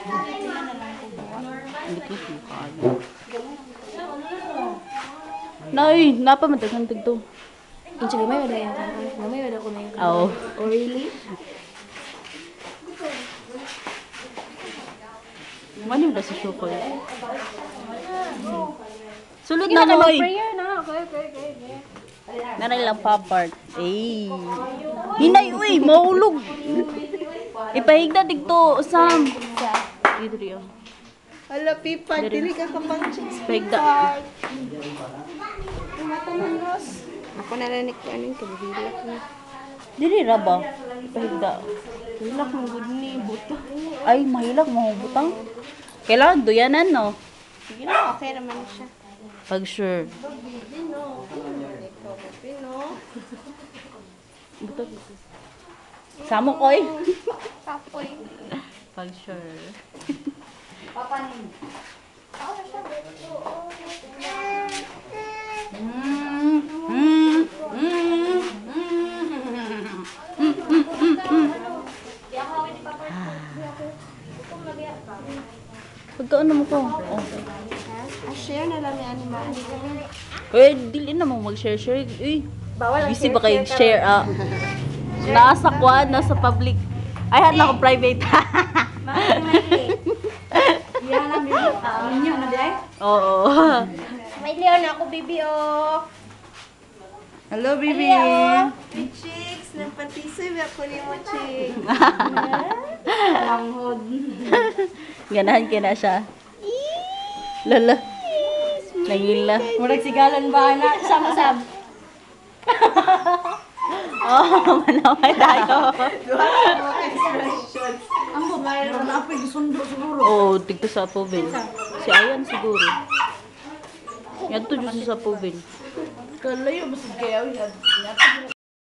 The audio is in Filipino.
Hindi ko kayo. Nay, napa madaghang tigto. Sige, may wala yan. May wala ko na yung Oo. Oh, really? Ano yung sa shokoy? Sulod na moy. Prayer na. Okay. Nanay lang papart. Eh. Hinay, uy, maulog. Ipahigda digto, Sam. Dito. Hala, Pipa, dili ka kapang chicks. Ipahigda. Ako nalanik ko anong kabihilak na. Dili ra ba? Ipahigda. Hilak mong good ni, buto. Ay, mahilak mo butang. Kailangan duyanan, no? Sige na, okay naman siya. Pag sure. Butang. Samo koy. Kapoy. Pag sure. Pagkaano mo ko? Oh. Share na lang yan ni Mani. Eh, dili na mo mag-share. Uy, Bawal ang busy ba kayo share? Nasa quad, nasa public. Ay, had na ako private. Yan lang din. Ninyo na din. Oo. May Leon ako, baby, oh. Hello, baby. Hey, chicks, ng patisoy, ako ni mo, chicks. Langhod. Ganahan ka na siya. Lala. Nangila. Murag sigalan ba na? Sama-sab. Oh, manaway tayo. Ang babae na apay gisundo siguro. Oo, tigto sa Povin. Si Ayan siguro. Yan to sa Povin. Kalayo, masig kayo.